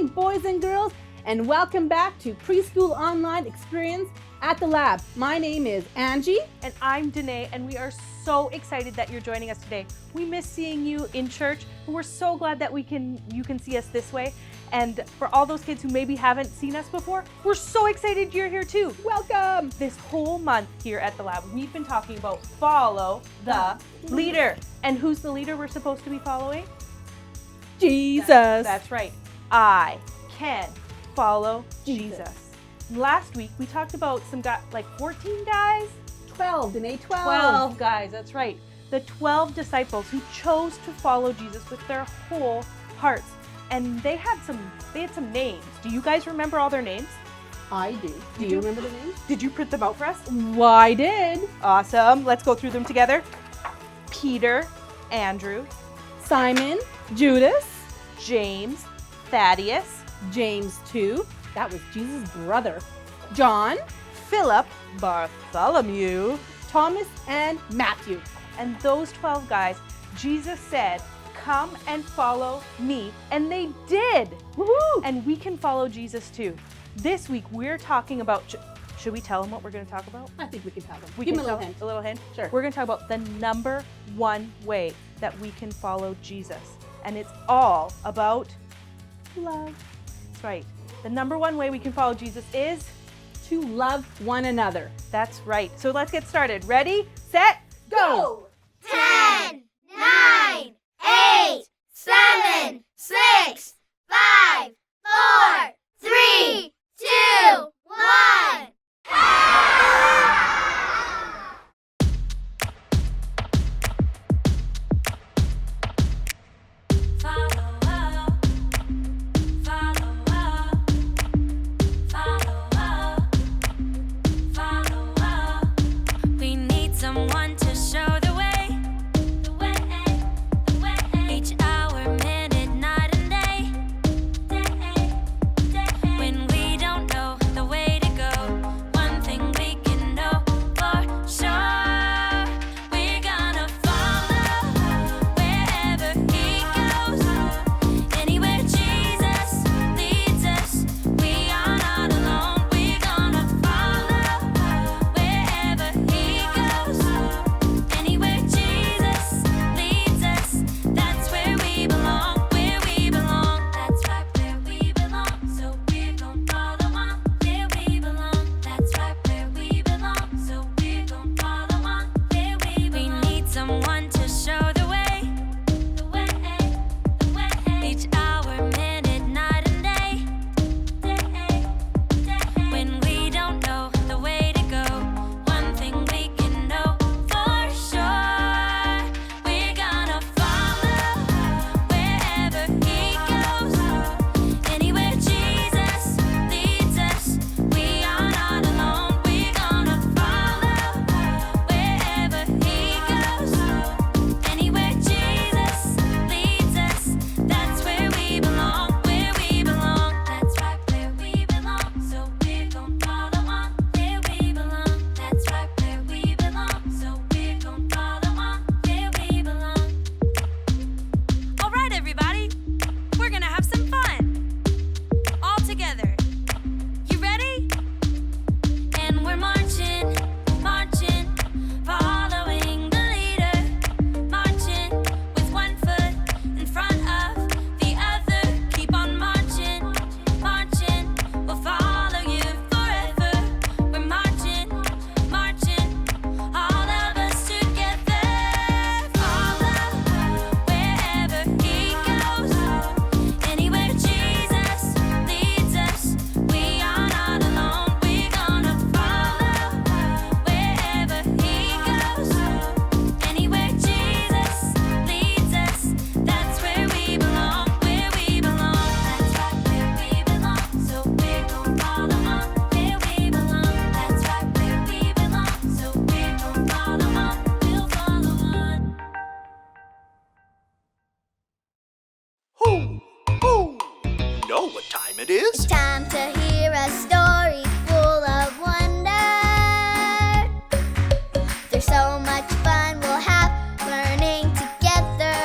morning, boys and girls, and welcome back to Preschool Online Experience at the Lab. My name is Angie. And I'm Danae, and we are so excited that you're joining us today. We miss seeing you in church, but we're so glad that you can see us this way. And for all those kids who maybe haven't seen us before, we're so excited you're here too. Welcome! This whole month here at the Lab, we've been talking about follow the leader. And who's the leader we're supposed to be following? Jesus. That's right. I can follow Jesus. Last week, we talked about some guys, like 14 guys? 12, Danae, 12. 12 guys, that's right. The 12 disciples who chose to follow Jesus with their whole hearts. And they had some names. Do you guys remember all their names? I do. Do you remember the names? Did you print them out for us? Why I did. Awesome. Let's go through them together. Peter, Andrew, Simon, Judas, James, Thaddeus, James 2. That was Jesus' brother. John, Philip, Bartholomew, Thomas, and Matthew. and those 12 guys, Jesus said, "Come and follow me." And they did. Woohoo! And we can follow Jesus too. This week, we're talking about, should we tell them what we're going to talk about? I think we can tell them. We Give can them a tell little hint. A little hint? Sure. We're going to talk about the number one way that we can follow Jesus. And it's all about love. That's right. The number one way we can follow Jesus is, To love one another. that's right. So let's get started. Ready, set, go! 10, 9, 8, 7, 6, 5, 4, 3, 2, 1. We need someone to show the way. Each hour, minute, night and day. When we don't know the way to go, one thing we can know for sure. We're gonna follow wherever he goes. Anywhere Jesus leads us, we are not alone. We're gonna follow wherever he goes. Anywhere Jesus leads us, that's where we belong. Where we belong, that's right where we belong. So we're gonna follow on where we belong. That's right where we belong. So we're gonna follow on where we belong. We need someone to show the way. Each hour, minute, night and day. When we don't know the way to go, one thing we can know for sure. We're gonna follow wherever he goes. Anywhere Jesus leads us, we are not alone. We're gonna follow wherever he goes. Anywhere Jesus leads us, that's where we belong. Where we belong, that's right where we belong. So we're gonna follow on where we belong. That's right where we belong. So we're gonna follow on where we belong. All right, everybody, we're gonna have some fun all together. You ready? And we're marching, marching, following the leader, marching with one foot in front of the other. Keep on marching, marching, we'll follow you forever. We're marching, marching, all of us together. Follow wherever he goes. Anywhere Jesus leads us, we are not alone. We're gonna follow wherever he goes. Anywhere Jesus leads us, that's where we belong. Where we belong, that's right where we belong. So we're gonna follow on where we belong. That's right where we belong. So we're gonna follow on. We'll follow on. Know what time it is? Time to hear a story full of wonder. There's so much fun we'll have learning together.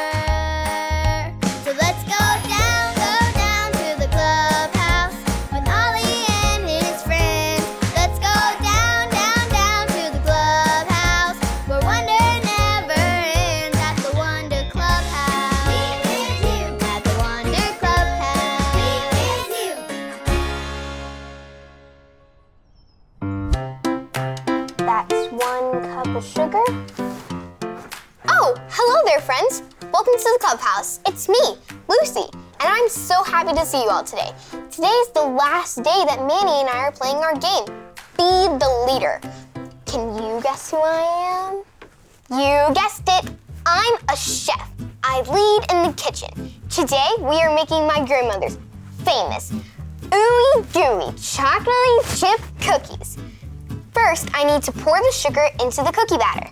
So let's go down to the club. there, friends. Welcome to the clubhouse. It's me, Lucy, and I'm so happy to see you all today. Today is the last day that Manny and I are playing our game, Be the Leader. Can you guess who I am? You guessed it. I'm a chef. I lead in the kitchen. Today, we are making my grandmother's famous ooey gooey chocolatey chip cookies. First, I need to pour the sugar into the cookie batter.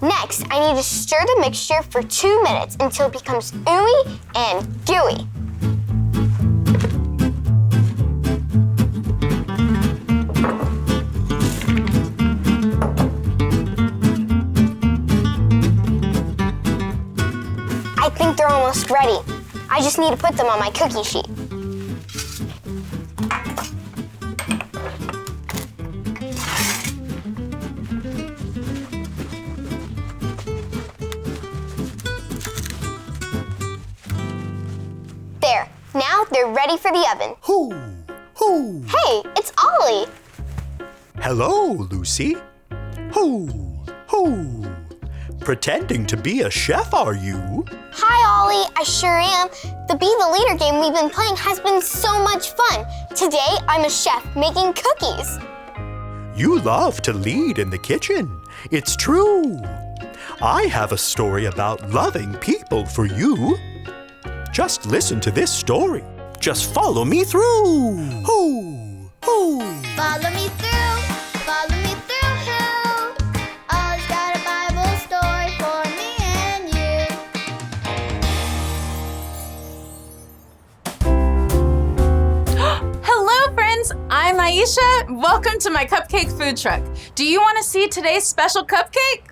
Next, I need to stir the mixture for 2 minutes until it becomes ooey and gooey. I think they're almost ready. I just need to put them on my cookie sheet. There, now they're ready for the oven. Hoo! Hoo! Hey, it's Ollie. Hello, Lucy. Hoo! Hoo! Pretending to be a chef, are you? Hi, Ollie, I sure am. The Be the Leader game we've been playing has been so much fun. Today, I'm a chef making cookies. You love to lead in the kitchen. It's true. I have a story about loving people for you. Just listen to this story. Just follow me through. Hoo! Hoo! Follow me through, follow me through, who? Ollie's got a Bible story for me and you. Hello, friends. I'm Aisha. Welcome to my cupcake food truck. Do you want to see today's special cupcake?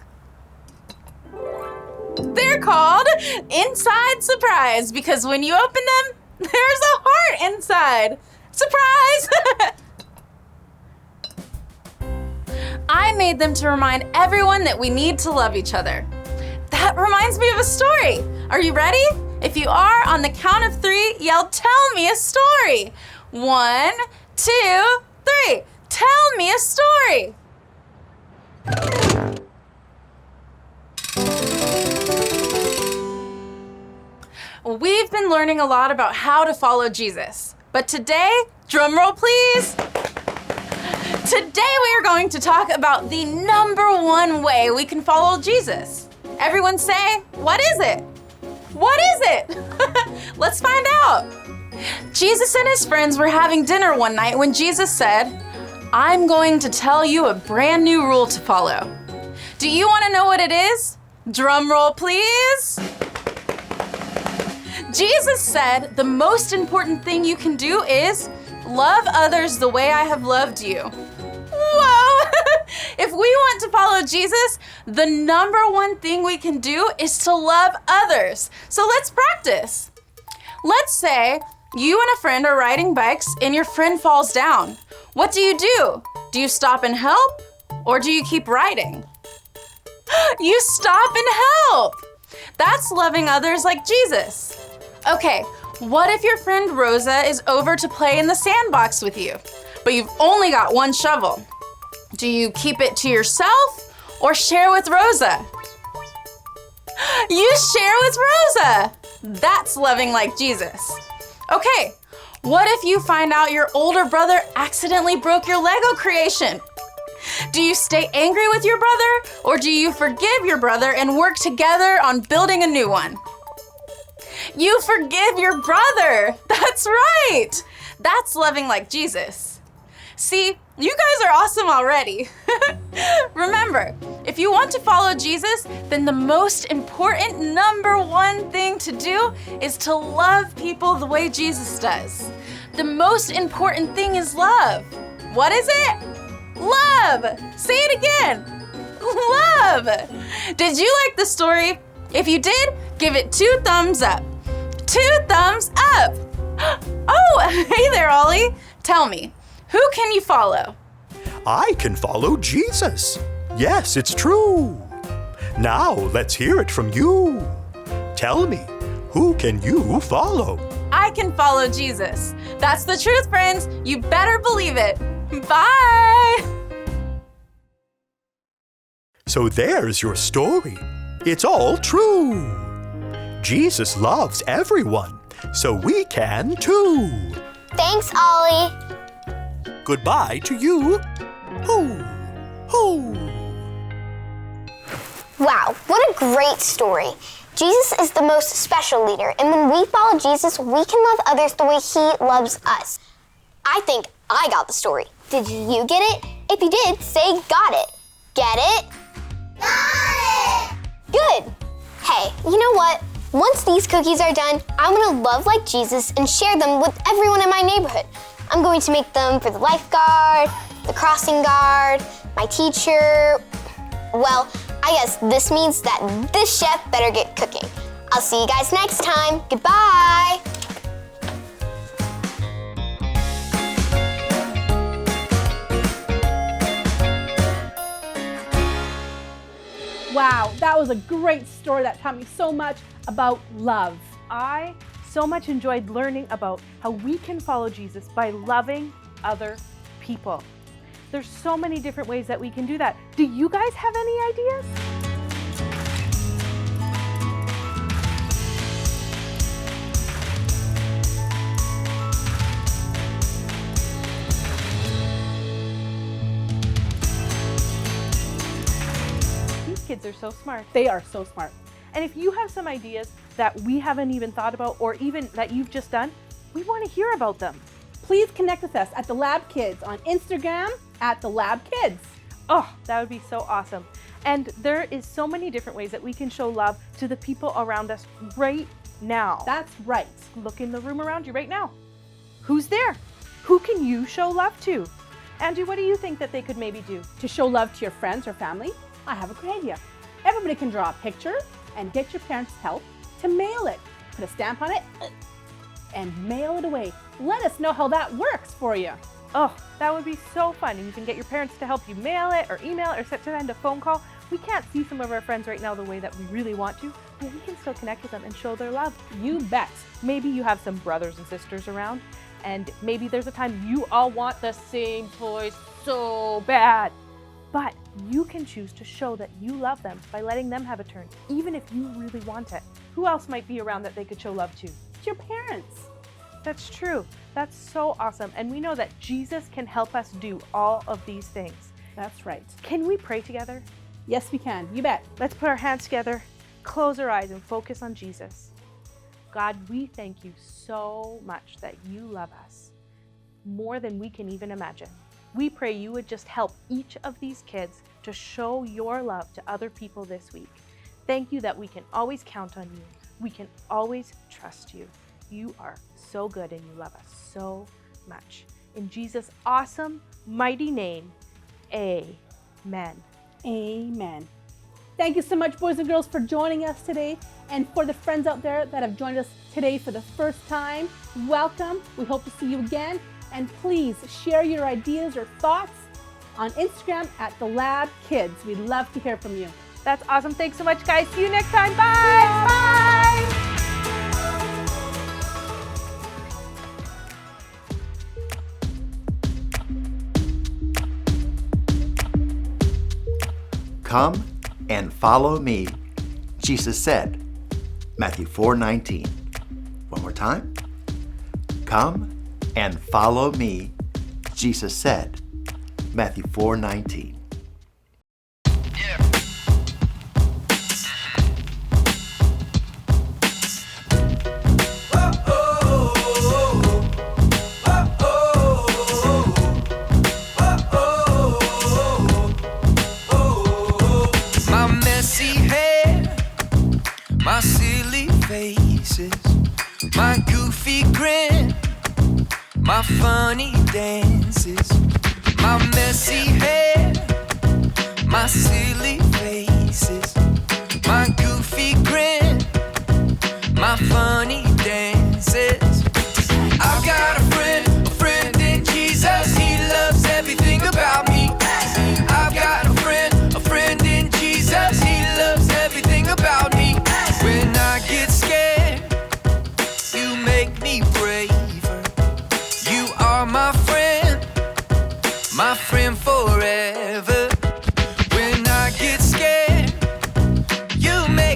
They're called Inside Surprise because when you open them, there's a heart inside. Surprise! I made them to remind everyone that we need to love each other. That reminds me of a story. Are you ready? If you are, on the count of 3, yell, "Tell me a story." 1, 2, 3. Tell me a story. We've been learning a lot about how to follow Jesus. But today, drum roll please. Today we are going to talk about the #1 way we can follow Jesus. Everyone say, what is it? What is it? Let's find out. Jesus and his friends were having dinner one night when Jesus said, "I'm going to tell you a brand new rule to follow." Do you want to know what it is? Drum roll please. Jesus said the most important thing you can do is love others the way I have loved you. Whoa! If we want to follow Jesus, the #1 thing we can do is to love others. So let's practice. Let's say you and a friend are riding bikes and your friend falls down. What do? Do you stop and help or do you keep riding? You stop and help. That's loving others like Jesus. Okay, what if your friend Rosa is over to play in the sandbox with you, but you've only got 1 shovel? Do you keep it to yourself or share with Rosa? You share with Rosa. That's loving like Jesus. Okay, what if you find out your older brother accidentally broke your Lego creation? Do you stay angry with your brother or do you forgive your brother and work together on building a new one? You forgive your brother. That's right. That's loving like Jesus. See, you guys are awesome already. Remember, if you want to follow Jesus, then the most important #1 thing to do is to love people the way Jesus does. The most important thing is love. What is it? Love. Say it again. Love. Did you like the story? If you did, give it 2 thumbs up. 2 thumbs up. Oh, hey there, Ollie. Tell me, who can you follow? I can follow Jesus. Yes, it's true. Now let's hear it from you. Tell me, who can you follow? I can follow Jesus. That's the truth, friends. You better believe it. Bye. So there's your story. It's all true. Jesus loves everyone, so we can too. Thanks, Ollie. Goodbye to you. Hoo, hoo. Wow, what a great story. Jesus is the most special leader, and when we follow Jesus, we can love others the way he loves us. I think I got the story. Did you get it? If you did, say got it. Get it? Got it! Good. Hey, you know what? Once these cookies are done, I want to love like Jesus and share them with everyone in my neighborhood. I'm going to make them for the lifeguard, the crossing guard, my teacher. Well, I guess this means that this chef better get cooking. I'll see you guys next time. Goodbye. Wow, that was a great story that taught me so much about love. I so much enjoyed learning about how we can follow Jesus by loving other people. There's so many different ways that we can do that. Do you guys have any ideas? These kids are so smart. They are so smart. And if you have some ideas that we haven't even thought about or even that you've just done, we want to hear about them. Please connect with us at The Lab Kids on Instagram at The Lab Kids. Oh, that would be so awesome. And there is so many different ways that we can show love to the people around us right now. That's right. Look in the room around you right now. Who's there? Who can you show love to? Angie, what do you think that they could maybe do? To show love to your friends or family, I have a great idea. Everybody can draw a picture and get your parents' help to mail it. Put a stamp on it and mail it away. Let us know how that works for you. Oh, that would be so fun. And you can get your parents to help you mail it or email it or send a phone call. We can't see some of our friends right now the way that we really want to, but we can still connect with them and show their love. You bet. Maybe you have some brothers and sisters around, and maybe there's a time you all want the same toys so bad. But you can choose to show that you love them by letting them have a turn, even if you really want it. Who else might be around that they could show love to? It's your parents. That's true. That's so awesome. And we know that Jesus can help us do all of these things. That's right. Can we pray together? Yes, we can. You bet. Let's put our hands together, close our eyes, and focus on Jesus. God, we thank you so much that you love us more than we can even imagine. We pray you would just help each of these kids to show your love to other people this week. Thank you that we can always count on you. We can always trust you. You are so good and you love us so much. In Jesus' awesome, mighty name, amen. Amen. Thank you so much, boys and girls, for joining us today. And for the friends out there that have joined us today for the first time, welcome. We hope to see you again. And please share your ideas or thoughts on Instagram at The Lab Kids. We'd love to hear from you. That's awesome. Thanks so much, guys. See you next time. Bye. Bye. Come and follow me, Jesus said. Matthew 4:19. One more time. Come and follow me, Jesus said. Matthew 4:19. My messy hair, my silly faces, my goofy grin, my funny dances. My messy hair, my silly faces, my goofy grin, my funny dances. I've got a friend in Jesus. He loves everything about me. I've got a friend in Jesus. He loves everything about me. When I get scared, you make me braver. You are my friend forever. When I get scared, you make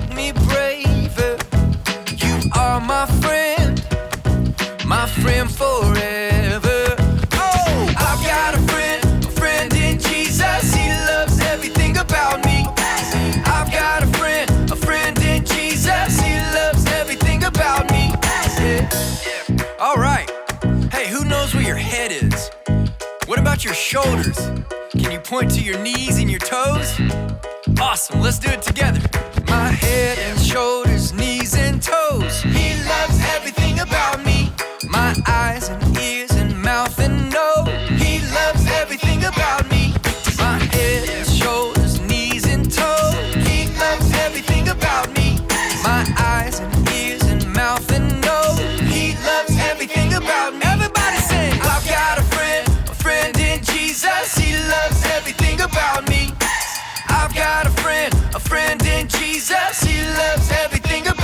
friend forever. Oh, I've got a friend in Jesus. He loves everything about me. I've got a friend in Jesus. He loves everything about me. Yeah. All right. Hey, who knows where your head is? What about your shoulders? Can you point to your knees and your toes? Awesome, let's do it together. My head and shoulders, knees and toes. He loves everything about me. My eyes and ears and mouth and nose. He loves everything about me. My head and shoulders, knees and toes. He loves everything about me. My eyes and ears and mouth and nose. He loves everything about me. Everybody sing. I've got a friend in Jesus. He loves everything about me. I've got a friend in Jesus. He loves everything about me.